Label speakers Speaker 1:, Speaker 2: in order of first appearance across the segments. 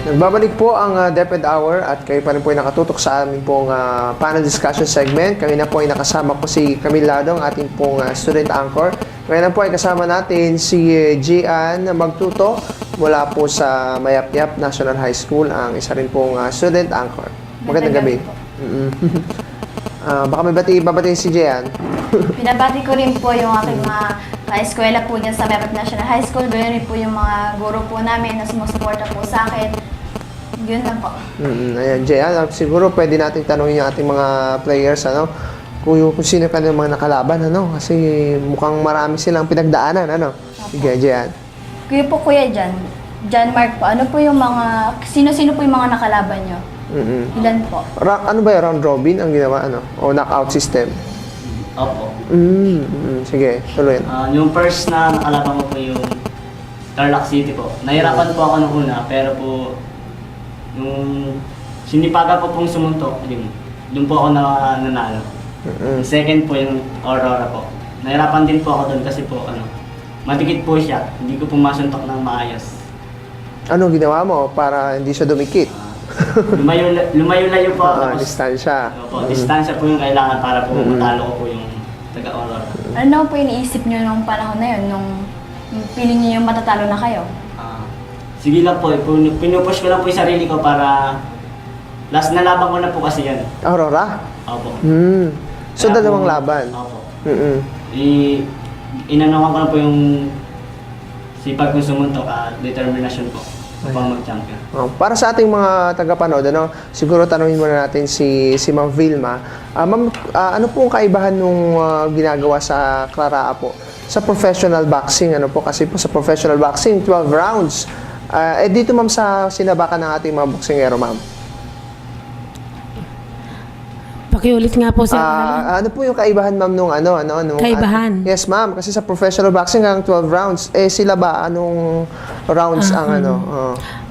Speaker 1: Nagbabalik po ang DepEd Hour at kayo pa rin po ay nakatutok sa aming pong panel discussion segment. Kanina po ay nakasama po si Camille Ladong, ating pong student anchor. Ngayon po ay kasama natin si Gian Magtuto mula po sa Mayapyap National High School, ang isa rin pong student anchor. Magandang gabi. Baka may babatiin si Gian.
Speaker 2: Pinabati ko rin po yung aking mga eskwela po dyan sa Mayapyap National High School. Ganoon rin po yung mga guro po namin na sumusuporta po sa akin. Yun lang po.
Speaker 1: Ayan, Gian, siguro pwede natin tanongin yung ating mga players, kung sino kanilang mga nakalaban, kasi mukhang marami silang pinagdaanan, Sige, Gian.
Speaker 2: Kuya John Mark po, ano po yung mga, sino-sino po yung mga nakalaban nyo? Ilan po?
Speaker 1: Ano ba yung round robin ang ginawa, o knockout system?
Speaker 3: Opo.
Speaker 1: Sige, tuloy.
Speaker 3: Yung first na nakalaban ko po yung Tarlac City po. Nahirapan po ako nung una, pero po yung sinipaga ko pong sumuntok, doon po ako nanalo. Second po yung Aurora po. Nahirapan din po ako doon kasi po madikit po siya. Hindi ko po masuntok ng maayos.
Speaker 1: Ano ginawa mo para hindi siya dumikit?
Speaker 3: Lumayo-layo po ako.
Speaker 1: Distansya.
Speaker 3: Opo, distansya po yung kailangan para po matalo ko po yung taga-Aurora.
Speaker 2: Ano po yung iniisip nyo nung panahon na yun, nung feeling nyo yung matatalo na kayo?
Speaker 3: Sige lang po, pinupush ko lang po yung sarili ko para last na laban ko na po kasi yan.
Speaker 1: Aurora?
Speaker 3: Opo.
Speaker 1: So,
Speaker 3: Kaya
Speaker 1: dalawang
Speaker 3: po,
Speaker 1: laban?
Speaker 3: Opo. Inanawan ko na po yung sipag kong sumuntok at determination po upang mag-champion.
Speaker 1: Para sa ating mga tagapanood, siguro tanungin muna natin si Ma'am Vilma. Ma'am, ano po ang kaibahan nung ginagawa sa Clara po? Sa professional boxing, kasi po sa professional boxing, 12 rounds. Dito ma'am sa sinabakan ng ating mga boksingero, ma'am.
Speaker 4: Pakiulit nga po, sir.
Speaker 1: Ano po yung kaibahan, ma'am, nung
Speaker 4: Kaibahan?
Speaker 1: Yes, ma'am. Kasi sa professional boxing, ang 12 rounds. Sila ba, anong rounds ang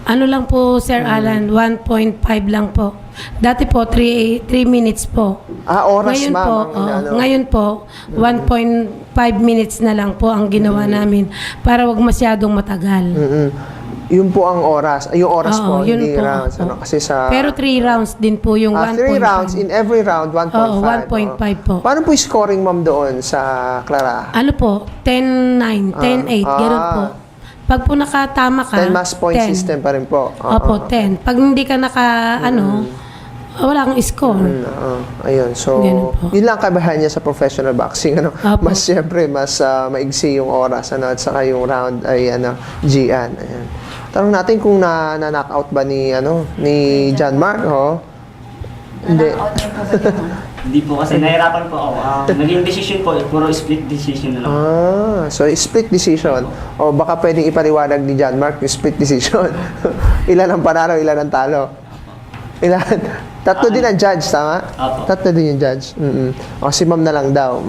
Speaker 4: Ano lang po, Sir Alan, 1.5 lang po. Dati po, 3 minutes po.
Speaker 1: Oras,
Speaker 4: Ngayon
Speaker 1: ma'am.
Speaker 4: po, ngayon po, 1.5 minutes na lang po ang ginawa namin para wag masyadong matagal.
Speaker 1: Yun po ang oras. Yung oras po,
Speaker 4: yun
Speaker 1: hindi
Speaker 4: po.
Speaker 1: rounds. Kasi sa...
Speaker 4: Pero 3 rounds din po yung 1.5.
Speaker 1: 3 rounds, in every round, 1.5.
Speaker 4: Oo, 1.5 po.
Speaker 1: Paano po yung scoring, ma'am, doon sa Clara?
Speaker 4: Ano po, 10-9, 10-8, gano'n po. Pag po nakatama ka,
Speaker 1: 10 mass point
Speaker 4: 10.
Speaker 1: system pa rin po.
Speaker 4: Opo, 10. Pag hindi ka wala kang score.
Speaker 1: Ayun. So,
Speaker 4: Ganun po.
Speaker 1: yun lang kabahan niya sa professional boxing.
Speaker 4: Opo.
Speaker 1: Mas siyempre, mas maigsi yung oras. At saka yung round ay Gian. Ayan. Tanong natin kung na-knockout ba ni John Mark, Hindi.
Speaker 2: Na-knockout niyo po ba yun?
Speaker 3: Hindi po kasi nahirapan po ako. Naging decision po, puro split decision na lang.
Speaker 1: So split decision. O baka pwedeng ipaliwanag ni John Mark yung split decision. Ilan ang panalo, ilan ang talo? Ilan? Tatlo din ang judge, tama?
Speaker 3: Apo.
Speaker 1: Tatlo din yung judge. O si ma'am na lang daw.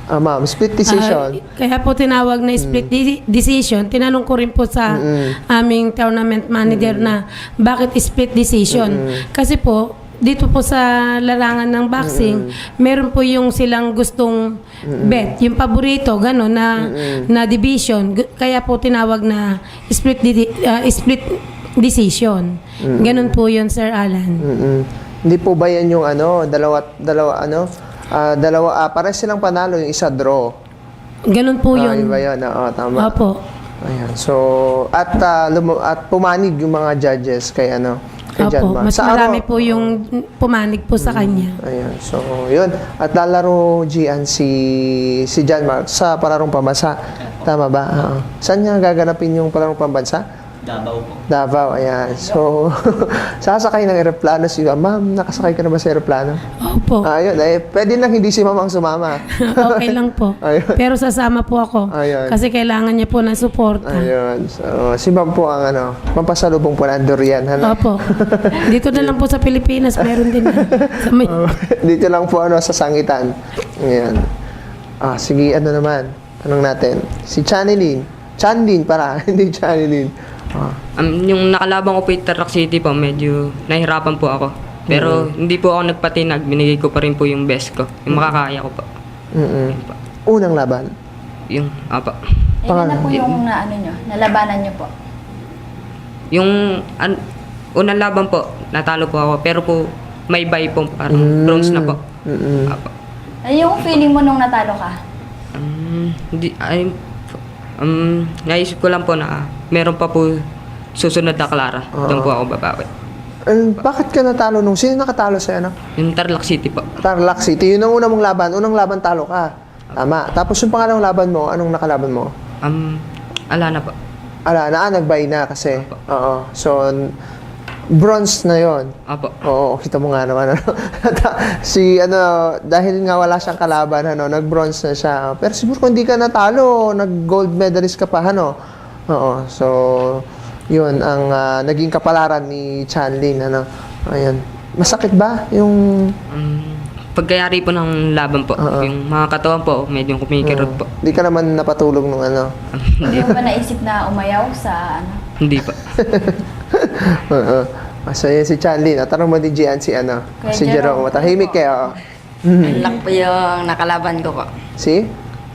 Speaker 1: Ma'am, split decision.
Speaker 4: Kaya po tinawag na split decision. Tinanong ko rin po sa aming tournament manager na bakit split decision. Kasi po, dito po sa larangan ng boxing, meron po yung silang gustong bet. Yung paborito, gano'n, na division. Kaya po tinawag na split decision. Ganun po yun, Sir Alan.
Speaker 1: Hindi po ba yan yung pares silang panalo, yung isa draw.
Speaker 4: Ganun po yun.
Speaker 1: Iba yun, tama.
Speaker 4: Opo.
Speaker 1: Ayan. So, at pumanig yung mga judges kay John
Speaker 4: Opo.
Speaker 1: Mark.
Speaker 4: Mas marami po yung pumanig po sa kanya.
Speaker 1: Ayan. So, yun. At lalaro Gian si John Mark sa palarong pambansa. Tama ba? Saan niya gaganapin yung palarong pambansa?
Speaker 3: Davao po.
Speaker 1: Davao, ayan. So, sasakay ng eroplano siya. Ma'am, nakasakay ka na ba sa eroplano?
Speaker 4: Opo.
Speaker 1: Ayun. Pwede lang hindi si ma'am ang sumama.
Speaker 4: Okay lang po.
Speaker 1: Ayun.
Speaker 4: Pero sasama po ako.
Speaker 1: Ayun.
Speaker 4: Kasi kailangan niya po ng suporta.
Speaker 1: Ayun. So, si ma'am po ang pampasalubong po ng durian.
Speaker 4: Opo. Dito na lang po sa Pilipinas, meron din. Sa may...
Speaker 1: Dito lang po sa sangitan. Ayan. Sige, naman. Tanong natin. Si Chanilyn. Chanlyn para, hindi Chanilyn.
Speaker 5: Yung nakalaban ko po yung Tarlac City po, medyo nahirapan po ako. Pero hindi po ako nagpatinag, binigay ko pa rin po yung best ko. Yung makakaya ko po. Yun po.
Speaker 1: Unang laban.
Speaker 5: Yung, apa.
Speaker 2: Ilan na po yung nalabanan niyo po?
Speaker 5: Yung unang laban po, natalo po ako. Pero po, may bye po. Parang bronze na po. Apo.
Speaker 2: Ano yung feeling mo nung natalo ka?
Speaker 5: Naisip ko lang po na meron pa po susunod na Clara. Doon po ako babawi.
Speaker 1: Bakit ka natalo nung? Sino nakatalo sa'yo, ano?
Speaker 5: Yung Tarlac City po.
Speaker 1: Tarlac City. Yun ang una mong laban. Unang laban talo ka. Tama. Tapos yung pangalawang laban mo, anong nakalaban mo?
Speaker 5: Ala na po.
Speaker 1: Nagbay na kasi. Oo. So, bronze na yon.
Speaker 5: Apo.
Speaker 1: Oo, kita mo nga naman. Ano? Dahil nga wala siyang kalaban, nag-bronze na siya. Pero siguro kung hindi ka natalo, nag-gold medalist ka pa, ano? Oo, so, yun ang naging kapalaran ni Chanlin, ano? Ayun. Masakit ba yung...
Speaker 5: Pagkayari po ng laban po, yung mga katawan po, medyo kumikirot po.
Speaker 1: Hindi ka naman napatulog nung ano?
Speaker 2: Hindi mo ba naisip na umayaw sa ano?
Speaker 5: Hindi po.
Speaker 1: So, yun si Chanlin. Tanong mo din Gian si ano?
Speaker 2: Kuya
Speaker 1: Si Jerome.
Speaker 2: Jerome.
Speaker 1: Matahimik kayo.
Speaker 6: Tarlac po yung nakalaban ko po.
Speaker 1: Si?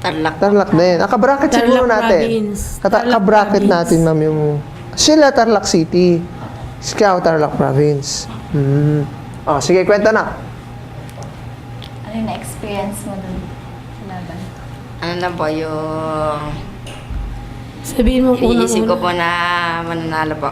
Speaker 6: Tarlac.
Speaker 1: Tarlac din. Kabracket siguro
Speaker 4: Tarlac
Speaker 1: natin.
Speaker 4: Province. Tarlac
Speaker 1: Kabracket
Speaker 4: Province.
Speaker 1: natin, ma'am, yung... Sila, Tarlac City. Ikaw, Tarlac Province. Sige, kwenta na.
Speaker 2: Ano yung na-experience mo dun sa laban?
Speaker 6: Ano lang po yung...
Speaker 4: Sabihin mo
Speaker 6: Iniisip ko
Speaker 4: unang-una.
Speaker 6: po na mananalo po.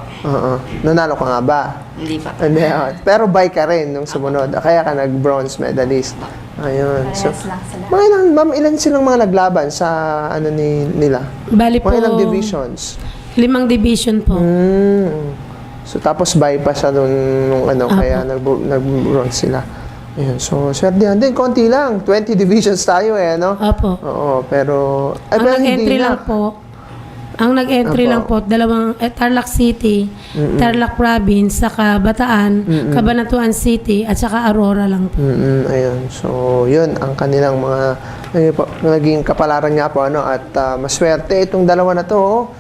Speaker 1: Nanalo ka nga ba?
Speaker 6: Hindi pa.
Speaker 1: Hindi, pero bike ka rin nung sumunod. Kaya ka nag-bronze medalist. Ayun. So,
Speaker 2: Parehas lang sila.
Speaker 1: ma'am, ilan silang mga naglaban sa ano nila?
Speaker 4: Bali po,
Speaker 1: Mga ilang divisions?
Speaker 4: 5 division po.
Speaker 1: So, tapos bypass siya nung ano,
Speaker 4: Apo.
Speaker 1: kaya nag-bronze sila. Ayun. So, swertihan din. Konti lang. 20 divisions tayo ano?
Speaker 4: Opo.
Speaker 1: Oo, pero...
Speaker 4: Ang
Speaker 1: pero
Speaker 4: nag-entry
Speaker 1: hindi
Speaker 4: lang
Speaker 1: na.
Speaker 4: po, ang nag-entry
Speaker 1: Apo.
Speaker 4: lang po, Tarlac City, Tarlac Province, saka Bataan, Cabanatuan City, at saka Aurora lang po.
Speaker 1: Ayun. So, yun ang kanilang mga naging kapalaran nga po, ano, at maswerte itong dalawa na to.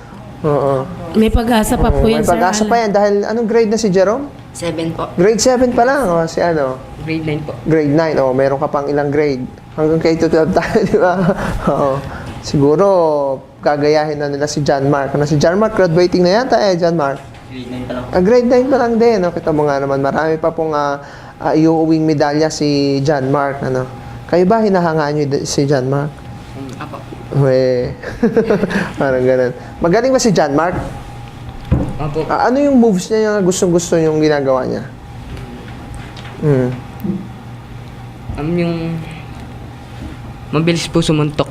Speaker 1: Oo.
Speaker 4: May pag-asa pa po
Speaker 1: May
Speaker 4: yan, Sir
Speaker 1: pag-asa pa
Speaker 4: Alan.
Speaker 1: yan. Dahil anong grade na si Jerome?
Speaker 6: 7 po.
Speaker 1: Grade 7 pa lang. Si ano?
Speaker 5: Grade 9 po.
Speaker 1: Grade 9. Meron ka pang ilang grade. Hanggang K-12 tayo, di ba? Oo. Siguro, gagayahin na nila si John Mark. Si John Mark, graduating na yata John Mark.
Speaker 3: Grade 9 pa lang.
Speaker 1: Grade 9 pa lang din. Kita mo nga naman, marami pa pong iuuwing medalya si John Mark. Ano? Kayo ba hinahangaan nyo si John Mark?
Speaker 6: Apo.
Speaker 1: We. Parang ganun. Magaling ba si John Mark?
Speaker 5: Apo.
Speaker 1: Ano yung moves niya yung gustong-gusto yung ginagawa niya?
Speaker 5: Yung mabilis po sumuntok.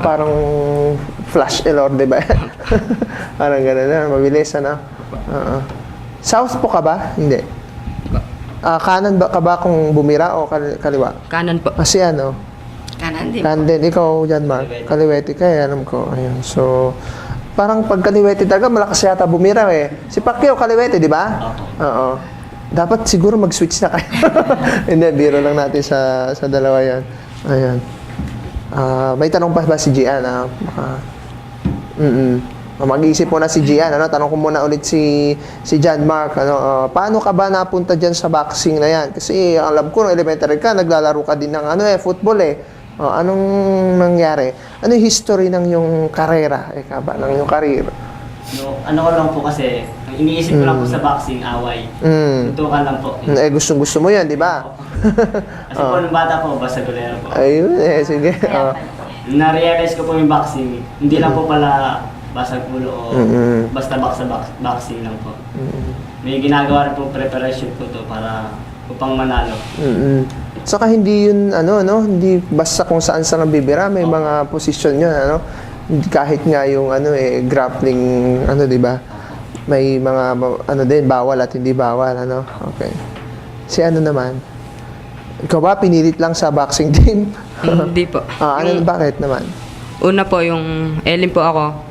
Speaker 1: Parang flash elor, di ba? Parang gano'n na, mabilis, ano? South po ka ba? Hindi. Kanan ba ka ba kung bumira o kaliwa?
Speaker 5: Kanan po.
Speaker 1: Kasi ano,
Speaker 6: Kanan din.
Speaker 1: kanan din, ikaw dyan, Mark. Kaliwete ka, alam ko. Ayun, so, parang pag kaliwete talaga, malakas yata bumira eh. Si Pacquiao, kaliwete, di ba? Oo. Dapat siguro mag-switch na kayo. Hindi, biro lang natin sa dalawa yan. Ayan. May tanong pa ba si Gian? Mag-iisip mo na si Gian. Tanong ko muna ulit si John Mark. Paano ka ba napunta dyan sa boxing na yan? Kasi alam ko, nung elementary ka, naglalaro ka din ng football eh. Anong nangyari? Ano yung history ng yung karera? Ng yung career?
Speaker 3: No, ano ko lang po kasi, ang iniisip ko lang po sa boxing, away. Tutukan lang po.
Speaker 1: Gustong-gusto mo yan, di ba?
Speaker 3: Kasi po nung bata po, basta gulero po.
Speaker 1: Ayun, sige.
Speaker 2: Kaya pala.
Speaker 3: Na-realize ko po yung boxing, hindi lang po pala basag ulo o basta boxing lang po. May ginagawa rin po preparation po to para upang manalo.
Speaker 1: Saka hindi yun, hindi basta kung saan sa nabibira, may mga posisyon yun, kahit nga yung, grappling, di ba? May mga, din, bawal at hindi bawal, Okay. Si naman? Ikaw ba, pinilit lang sa boxing team?
Speaker 5: Hindi po.
Speaker 1: Bakit naman?
Speaker 5: Una po, yung Ellen po ako,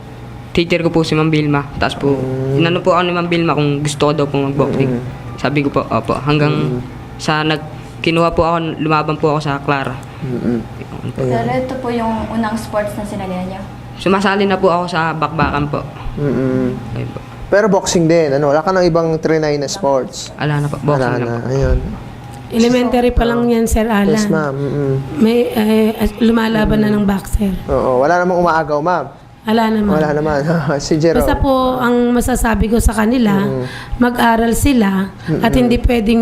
Speaker 5: teacher ko po si Ma'am Vilma. Tapos po, inano po ako ni Ma'am Vilma kung gusto ko daw po mag-boxing. Sabi ko po, opo. Hanggang sa kinuha po ako, lumaban po ako sa Clara.
Speaker 2: Pero ito po yung unang sports na sinalihan niyo.
Speaker 5: Sumasali na po ako sa bakbakan po. Ayun po.
Speaker 1: Pero boxing din, wala ka ng ibang trinay na sports?
Speaker 5: Ala na po,
Speaker 1: Wala
Speaker 5: boxing na po.
Speaker 1: na, ayun.
Speaker 4: Elementary pa lang yan, Sir Alan.
Speaker 1: Yes, ma'am.
Speaker 4: May lumalaban na ng boxer.
Speaker 1: Oo, wala namang umaagaw, ma'am.
Speaker 4: Wala naman.
Speaker 1: Wala naman. Si Jerome.
Speaker 4: Basta po, ang masasabi ko sa kanila, mag-aral sila at hindi pwedeng,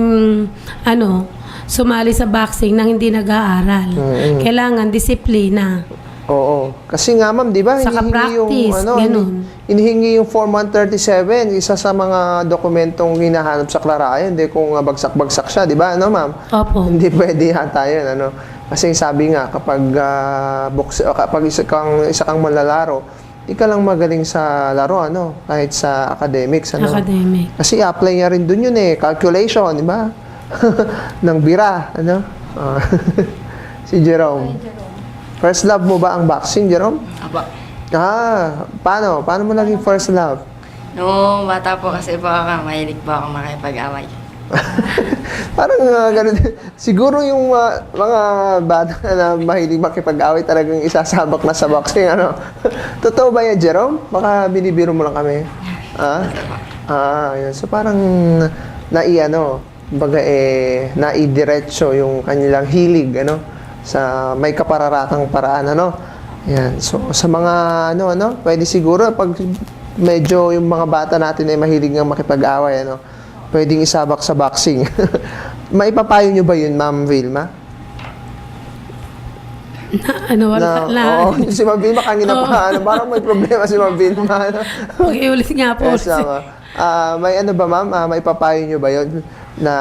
Speaker 4: sumali sa boxing nang hindi nag-aaral. Kailangan disiplina.
Speaker 1: Oo. Kasi nga ma'am, di ba?
Speaker 4: Saka practice, ganun.
Speaker 1: Hinihingi yung Form 137, isa sa mga dokumentong hinahanap sa Clarayan, hindi kung bagsak-bagsak siya, di ba? Ano ma'am?
Speaker 4: Opo.
Speaker 1: Hindi pwede yata yun, Kasi sabi nga, kapag isa kang malalaro, di ka lang magaling sa laro, kahit sa academics,
Speaker 4: Academic.
Speaker 1: Kasi apply niya rin dun yun calculation, di ba? Ng bira, Si Jerome. First love mo ba ang boxing, Jerome?
Speaker 6: Apo.
Speaker 1: Paano? Paano mo naging first love?
Speaker 6: Noong bata po kasi po ako, mahilig po ako makipag-away.
Speaker 1: Parang ganun. Siguro yung mga bata na mahilig makipag-away talagang isasabak na sa boxing, Totoo ba yan, Jerome? Baka binibiro mo lang kami. Yun. So parang naidiretso yung kanilang hilig, sa may kapararatang paraan, Yan. So sa mga pwede siguro pag medyo yung mga bata natin ay mahilig ng makipag-away, pwedeng isabak sa boxing. Maipapayo nyo ba yun, Ma'am Vilma? Oo, si Ma'am Vilma kanina pa, parang may problema si Ma'am Vilma.
Speaker 4: Pag-iulit nga po.
Speaker 1: Yes, may ba, Ma'am? Maipapayo nyo ba yun? Na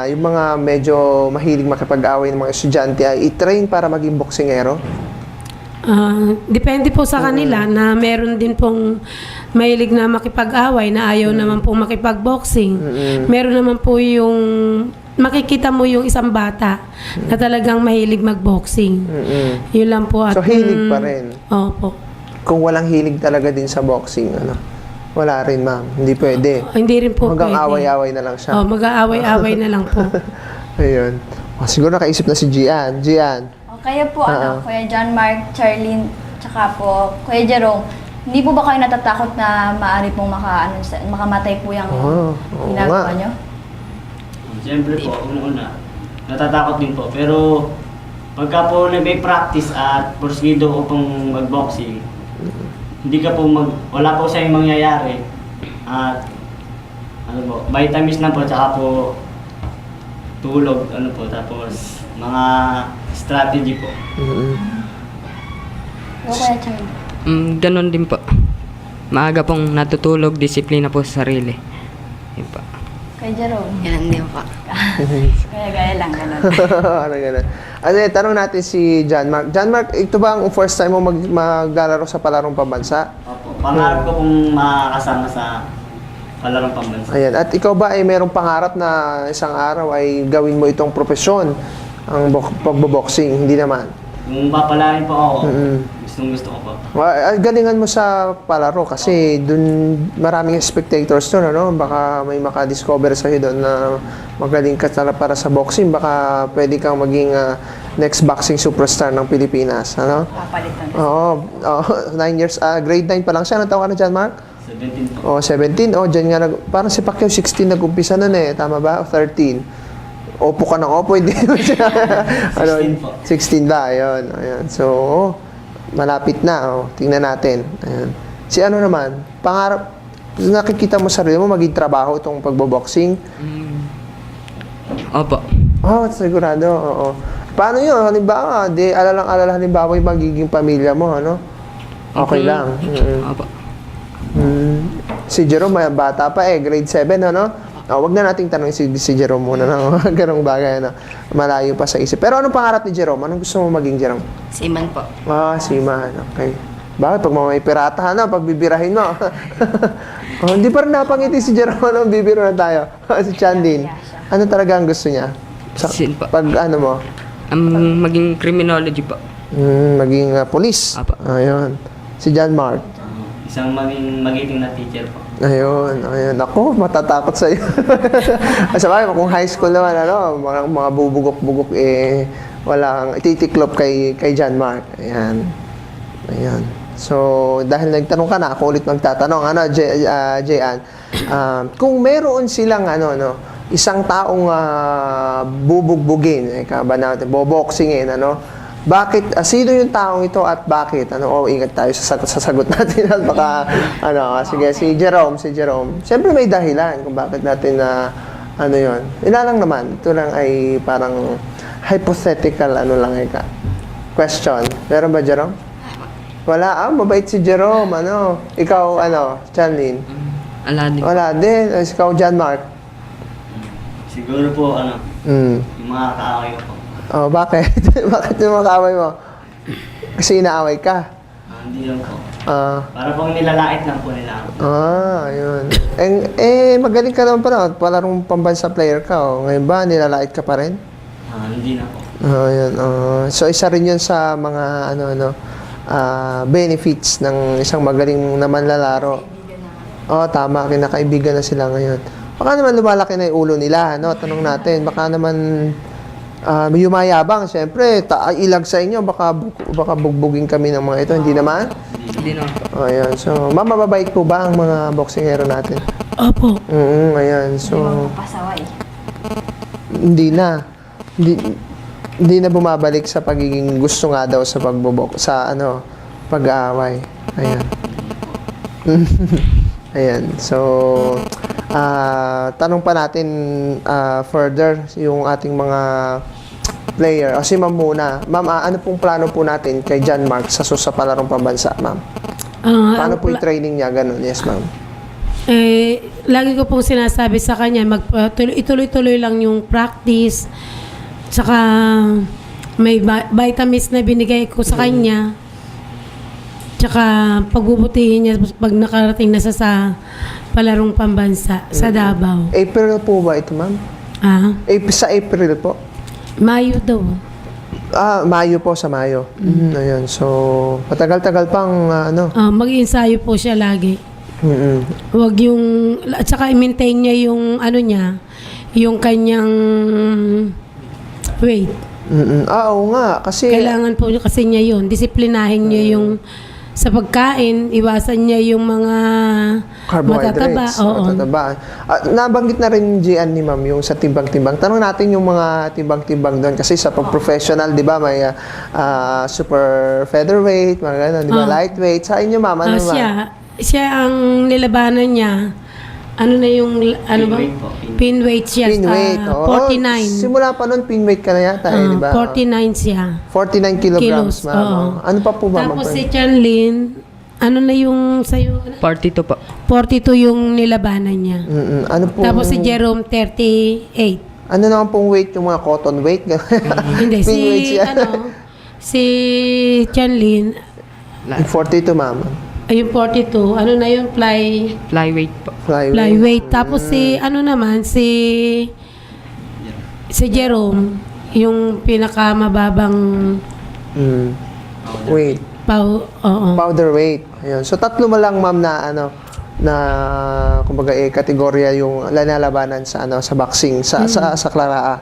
Speaker 1: yung mga medyo mahilig makipag-away ng mga estudyante ay i-train para maging boksingero?
Speaker 4: Depende po sa kanila na meron din pong mahilig na makipag-away na ayaw naman pong makipag-boxing. Meron naman po yung makikita mo yung isang bata na talagang mahilig mag-boxing. Yun lang po.
Speaker 1: So, hilig pa rin?
Speaker 4: Opo.
Speaker 1: Kung walang hilig talaga din sa boxing, wala rin, ma'am. Hindi pwede.
Speaker 4: Hindi rin po
Speaker 1: Hanggang
Speaker 4: pwede.
Speaker 1: away-away na lang siya.
Speaker 4: Mag-aaway-away na lang po.
Speaker 1: Ayun. Siguro nakaisip na si Gian. Gian.
Speaker 2: Kaya po, Kuya John Mark, Charlene, tsaka po, Kuya Jerome, hindi po ba kayo natatakot na maaari pong makamatay po yung
Speaker 1: Oo
Speaker 2: ginagawa
Speaker 1: nga.
Speaker 2: nyo?
Speaker 3: Siyempre po, una-una, natatakot din po. Pero pagka po may practice at porsigido ko pong mag-boxing, hindi ka po wala po siyang mangyayari. At vitamins na po, tsaka po tulog, tapos mga strategy po.
Speaker 2: Kuya Charlie.
Speaker 5: Ganon din po. Maaga pong natutulog, disiplina po sa sarili. Yun po.
Speaker 2: Kuya Jerome.
Speaker 6: Ganun din po.
Speaker 2: Kaya gaya lang, gano'n.
Speaker 1: Ganun. Tanong natin si John Mark. John Mark, ito ba ang first time mo maglalaro sa palarong pambansa?
Speaker 3: Opo, pangarap ko pong makakasama sa palarong pambansa.
Speaker 1: Ayan. At ikaw ba ay merong pangarap na isang araw ay gawin mo itong profesyon, ang pagboboxing? Hindi naman.
Speaker 3: Kung papalarin po ako, gusto ko po.
Speaker 1: Galingan mo sa palaro kasi dun maraming spectators doon, Baka may makadiscover sa'yo doon na magaling ka para sa boxing. Baka pwede kang maging next boxing superstar ng Pilipinas,
Speaker 2: Papalitan.
Speaker 1: Oo, 9 years, grade 9 pa lang siya. Anong taon ka na dyan, Mark?
Speaker 3: 17 po.
Speaker 1: 17. Dyan nga, parang si Pacquiao 16 nag-umpisa nun Tama ba? O 13. Opo ka ng opo, hindi naman siya.
Speaker 3: 16 po.
Speaker 1: 16 ba? Ayun. So, malapit na. Tingnan natin. Ayun. Si naman, pangarap, nakikita mo sarili mo maging trabaho itong pagboboxing?
Speaker 5: Opo.
Speaker 1: Sigurado. Oo. Paano yun? Halimbawa, alalang-alala halimbawa yung magiging pamilya mo, Okay lang.
Speaker 5: Opo.
Speaker 1: Si Jerome, bata pa grade 7, wag na nating tanongin si Jerome muna ng ganong bagay, malayo pa sa isip. Pero anong pangarap ni Jerome? Anong gusto mo maging, Jerome?
Speaker 6: Seaman po.
Speaker 1: Seaman. Okay. Bakit? Pag may piratahan na, pag bibirahin mo. Hindi pa rin napangiti si Jerome, bibiro na tayo. Si Chandin. Ano talaga ang gusto niya?
Speaker 5: Sin po.
Speaker 1: Pag mo?
Speaker 5: Maging criminology po.
Speaker 1: Maging police.
Speaker 5: Apa.
Speaker 1: Ayun. Si John Mark.
Speaker 3: Isang magiting na teacher po.
Speaker 1: Ayun. Ako, matatakot sa'yo. Sabagay, kung high school naman, mga bubugok-bugok, walang titiklop kay John Mark. Ayan. So, dahil nagtanong ka na, ako ulit magtatanong. Jayan, kung meron silang, isang taong bubugbugin, ba natin, boboxingin, Bakit, sino yung taong ito at bakit? Ano, ingat tayo sa sagot natin at baka, sige, si Jerome. Siyempre may dahilan kung bakit natin ano yon. Lang naman, ito lang ay parang hypothetical, question. Meron ba, Jerome? Wala, mabait si Jerome, Ikaw, Chanlin?
Speaker 5: Aladdin.
Speaker 1: Wala din. Ikaw, John Mark?
Speaker 3: Siguro po, yung mga kaaway ko po.
Speaker 1: Oh, bakit? Bakit yung mga kaaway mo? Kasi inaaway ka.
Speaker 3: Hindi lang po.
Speaker 1: Ah,
Speaker 3: Para pong nilalait lang po nila ako.
Speaker 1: ayun. Magaling ka naman pala. Palarong pambansa player ka. Ngayon ba, nilalait ka pa rin?
Speaker 3: Hindi na po.
Speaker 1: Ayun. So, isa rin yun sa mga, benefits ng isang magaling naman lalaro. Tama. Kinakaibigan na sila ngayon. Baka naman lumalaki na yung ulo nila, Tanong natin. Baka naman yumayabang, siyempre, ilag sa inyo, baka bugbugin kami ng mga ito. Hindi naman?
Speaker 5: Hindi na.
Speaker 1: Ayan. So, mababait po ba ang mga boksingero natin?
Speaker 4: Opo.
Speaker 1: Ayan.
Speaker 2: Hindi
Speaker 1: So,
Speaker 2: magpapasaway.
Speaker 1: hindi na. Hindi na bumabalik sa pagiging gusto nga daw sa pag-aaway. Ayan. Ayan. So, tanong pa natin further yung ating mga player. O si Ma'am muna. Ma'am, ano pong plano po natin kay John Mark sa palarong pambansa, Ma'am? Paano po yung training niya? Ganun. Yes, Ma'am.
Speaker 4: Lagi ko pong sinasabi sa kanya, ituloy-tuloy lang yung practice. Tsaka may vitamins na binigay ko sa kanya. Tsaka pagbubutihin niya pag nakarating na sa palarong pambansa sa Davao.
Speaker 1: April po ba ito, Ma'am? Sa April po?
Speaker 4: Mayo daw.
Speaker 1: Mayo po, sa Mayo. Ayun. So, patagal-tagal pang
Speaker 4: Mag-ensayo po siya lagi. Wag yung, at saka i-maintain niya yung yung kanyang weight.
Speaker 1: Oo nga. Kasi,
Speaker 4: Kailangan po kasi niya yun. Disiplinahin niya yung sa pagkain, iwasan niya yung mga
Speaker 1: carbohydrates.
Speaker 4: matataba.
Speaker 1: Nabanggit na rin Gian ni Ma'am yung sa timbang-timbang. Tanong natin yung mga timbang-timbang doon kasi sa pag-professional, 'di ba, may super featherweight, mga ganun, 'di ba, lightweight. Sa inyo, Ma'am, ano ba?
Speaker 4: Siya ang nilabanan niya. Ano na yung ba?
Speaker 3: Pinweight po.
Speaker 4: Pinweight siya.
Speaker 1: Pinweight.
Speaker 4: 49.
Speaker 1: Simula pa noon pinweight ka na yata, di ba?
Speaker 4: 49 siya.
Speaker 1: 49 kilograms, Ma'am.
Speaker 4: oo.
Speaker 1: Ano pa po, Ma'am?
Speaker 4: Tapos si Chanlin, ano na yung sa'yo?
Speaker 5: 42 po.
Speaker 4: 42 yung nilabanan niya.
Speaker 1: Ano po?
Speaker 4: Tapos si Jerome, 38.
Speaker 1: Ano naman pong weight, yung mga cotton weight?
Speaker 4: Hindi,
Speaker 1: Pinweight siya.
Speaker 4: si Chanlin,
Speaker 1: 42, Ma'am.
Speaker 4: ayun 42, ano na yun,
Speaker 5: Flyweight po.
Speaker 4: flyweight. Tapos si Jerome, yung pinakamababang
Speaker 1: Weight. Powder weight. Ayun. So, tatlo mo lang, Ma'am, na kumbaga kategorya yung lalalabanan sa boxing sa Claraa.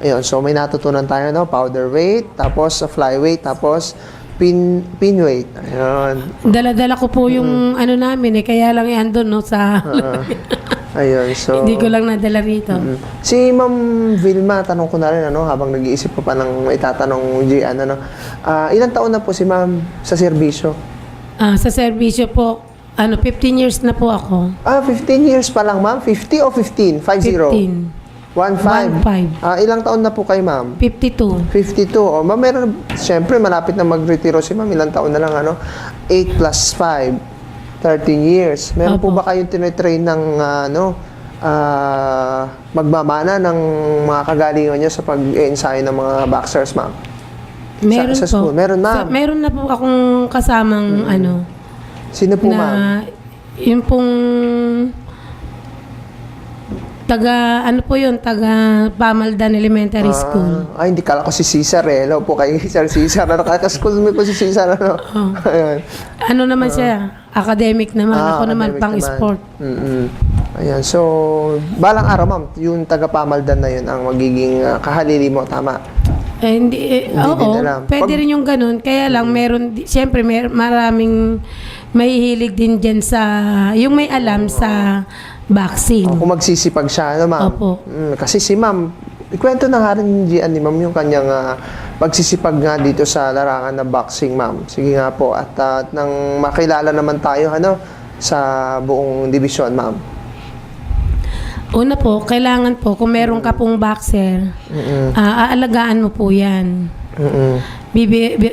Speaker 1: Ayun. So, may natutunan tayo, powder weight, tapos flyweight, tapos pinweight. Ayun.
Speaker 4: Dala-dala ko po yung namin kaya lang andun sa
Speaker 1: Ayun. So,
Speaker 4: hindi ko lang nadala rito.
Speaker 1: Si Ma'am Vilma, tanong ko na rin, habang nag-iisip pa ng itatanong Gian, ilang taon na po si Ma'am sa serbisyo?
Speaker 4: Sa serbisyo po, 15 years na po ako.
Speaker 1: 15 years pa lang, Ma'am? 50 o 15? 50?
Speaker 4: 15.
Speaker 1: 1-5. Ilang taon na po kayo, Ma'am?
Speaker 4: 52.
Speaker 1: 52. Ma'am, meron, siyempre, malapit na mag-retiro si Ma'am. Ilang taon na lang, 8 plus 5, 13 years. Meron po
Speaker 4: Opo.
Speaker 1: ba kayong tinitrain ng, magmamana ng mga kagalingan nyo sa pag-ensayo ng mga boxers, Ma'am?
Speaker 4: Meron
Speaker 1: sa
Speaker 4: po.
Speaker 1: school? Meron, Ma'am?
Speaker 4: Meron na po akong kasamang
Speaker 1: Sino po, Ma'am?
Speaker 4: yun pong taga Pamaldan Elementary School.
Speaker 1: Hindi kala ko si Cesar Hello po kay Sir Cesar. Nakaka-school mo po si Cesar, Ayun.
Speaker 4: Ano naman siya? Academic naman. Ako naman
Speaker 1: academic
Speaker 4: pang
Speaker 1: naman.
Speaker 4: sport.
Speaker 1: Ayan. So, balang araw, Ma'am, yung taga Pamaldan na yun ang magiging kahalili mo. Tama.
Speaker 4: Hindi
Speaker 1: din alam.
Speaker 4: pwede rin yung ganun. Kaya lang, siyempre, maraming mahihilig din dyan yung may alam sa boxing.
Speaker 1: Kung magsisipag siya, Ma'am?
Speaker 4: Opo.
Speaker 1: Kasi si Ma'am, ikwento na nga rin Gian ni ma'am yung kanyang pagsisipag nga dito sa larangan ng boxing, ma'am. Sige nga po, at nang makilala naman tayo sa buong division, ma'am.
Speaker 4: Una po, kailangan po, kung meron ka pong boxer, aalagaan mo po yan.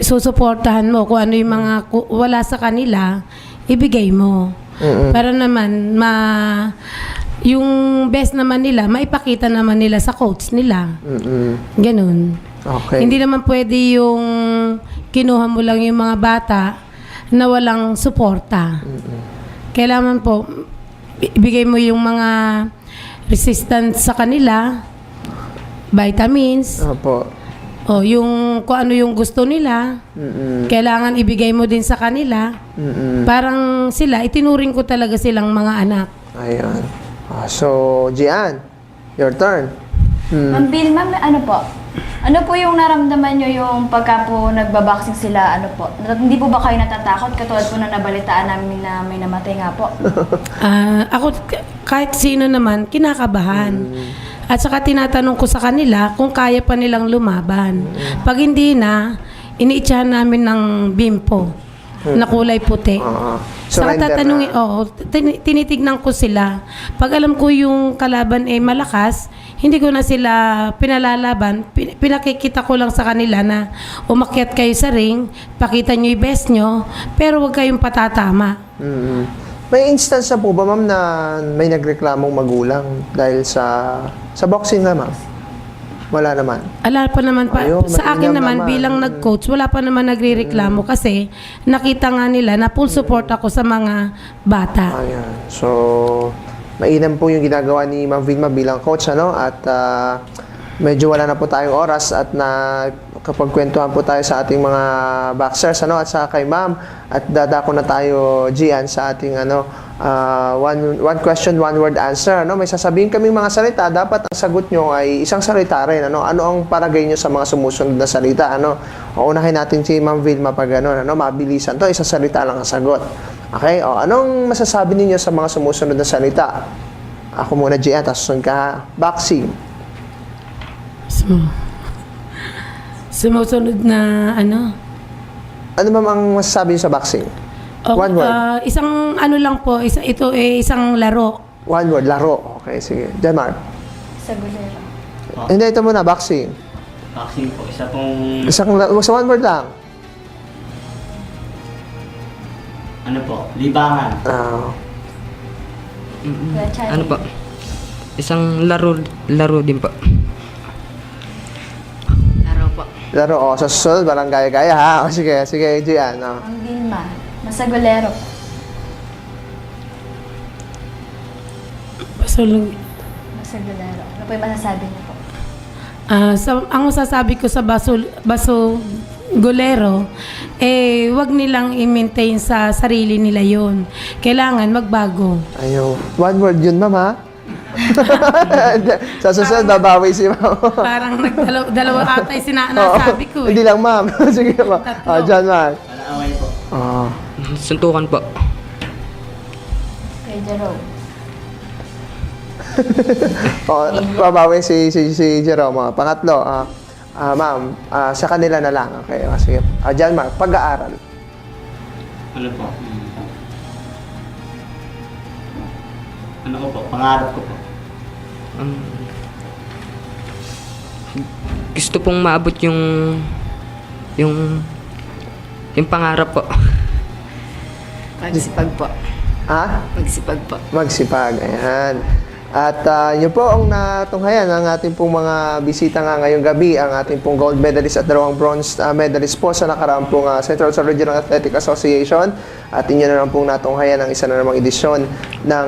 Speaker 4: Susuportahan mo kung ano yung mga wala sa kanila, ibigay mo. Para naman, yung best naman nila, maipakita naman nila sa coach nila. Ganun.
Speaker 1: Okay.
Speaker 4: Hindi naman pwede yung kinuha mo lang yung mga bata na walang suporta. Kailangan po, ibigay mo yung mga resistance sa kanila, vitamins,
Speaker 1: Opo.
Speaker 4: o yung kung ano yung gusto nila, kailangan ibigay mo din sa kanila. Parang sila, itinuring ko talaga silang mga anak.
Speaker 1: Ayan. So, Gian, your turn.
Speaker 2: Ma'am Vilma, ano po? Ano po yung naramdaman nyo yung pagka po nagbaboxing sila, ano po? Hindi po ba kayo natatakot? Katulad po na nabalitaan namin na may namatay nga po.
Speaker 4: Ako, kahit sino naman, kinakabahan. At saka tinatanong ko sa kanila kung kaya pa nilang lumaban. Pag hindi na, iniitsahan namin ng bimpo na kulay puti. Saka
Speaker 1: Surrender
Speaker 4: tatanungin,
Speaker 1: na.
Speaker 4: tinitignan ko sila. Pag alam ko yung kalaban malakas, hindi ko na sila pinalalaban. Pinakikita ko lang sa kanila na umakyat kayo sa ring, pakita nyo yung best nyo, pero huwag kayong patatama.
Speaker 1: May instance na po ba, ma'am, na may nagreklamong magulang dahil sa boxing na, ma'am? Wala naman.
Speaker 4: Ala pa naman pa.
Speaker 1: Ayun,
Speaker 4: Sa akin
Speaker 1: mainam
Speaker 4: naman,
Speaker 1: naman.
Speaker 4: bilang nag-coach, wala pa naman nagre-reklamo kasi nakita nga nila na full support ako sa mga bata.
Speaker 1: Ayan. So, mainam po yung ginagawa ni Ma'am Vilma bilang coach, at medyo wala na po tayong oras at kapag kwentuhan po tayo sa ating mga boxers, at sa kay Ma'am, at dadako na tayo, Gian, sa ating one question, one word answer. May sasabihin kaming mga salita, dapat ang sagot nyo ay isang salita rin. Ano ang palagay nyo sa mga sumusunod na salita? Unahin natin si Ma'am Vilma pag mabilisan to, isang salita lang ang sagot. Okay? Anong masasabi ninyo sa mga sumusunod na salita? Ako muna, Gian, tapos susunod ka. Boxing.
Speaker 4: Sumusunod na
Speaker 1: Ano ma'am ang masasabi niyo sa boxing? One word.
Speaker 4: Isang lang po, ito isang laro.
Speaker 1: One word, laro. Okay, sige. Denmark.
Speaker 2: Sa gulero.
Speaker 1: Hindi, ito muna, boxing.
Speaker 3: Boxing po, isa pong,
Speaker 1: Sa one word lang.
Speaker 3: ano po, libangan.
Speaker 2: Kuya Charlie.
Speaker 5: Ano po? Isang laro din po.
Speaker 6: Laro po.
Speaker 1: Laro, sa susunod, parang gaya-gaya, ha? Sige, Gian.
Speaker 2: Ma'am Vilma, masagulero.
Speaker 4: Pasulog.
Speaker 2: Masagulero. Ano po yung masasabi niyo po?
Speaker 4: Ang masasabi ko sa baso golero, wag nilang i-maintain sa sarili nila yon. Kailangan magbago.
Speaker 1: Ayun. One word yun, ma'am, ha? Sa susunod, babawi si ma'am.
Speaker 4: Parang dalawa ata yung sinasabi ko.
Speaker 1: Hindi lang, ma'am. Sige, ma'am.
Speaker 4: Tatlo.
Speaker 1: John, ma'am.
Speaker 3: Palaaway po.
Speaker 5: Suntukan po.
Speaker 2: Kuya Jerome.
Speaker 1: Babawi si Jerome. Pangatlo, ma'am, sa kanila na lang. Okay, sige. John, ma'am, pag-aaral.
Speaker 3: Ano po? Ano ko po? Pangarap ko po.
Speaker 5: Gusto pong maabot yung pangarap po.
Speaker 6: Magsipag po.
Speaker 1: Ha?
Speaker 6: Magsipag po.
Speaker 1: Magsipag. Ayan. At yun po ang natunghayan ng ating pong mga bisita nga ngayong gabi, ang ating pong gold medalist at dalawang bronze medalist po sa nakaraang pong Central Regional Athletic Association. At inyo na lang pong natunghayan ang isa na namang edisyon ng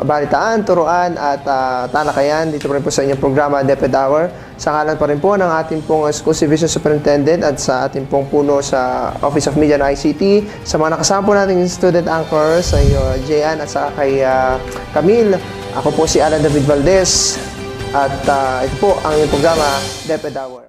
Speaker 1: balitaan, turuan at talakayan dito pa rin po sa inyong programa DepEd Hour. Sa ngalan pa rin po ng ating pong School Division Superintendent at sa ating pong puno sa Office of Media and ICT, sa mga nakasama po nating student anchors, sa iyo, Jean, at sa kay Camille. Ako po si Alan David Valdez at ito po ang inyong programa, DepEd Hour.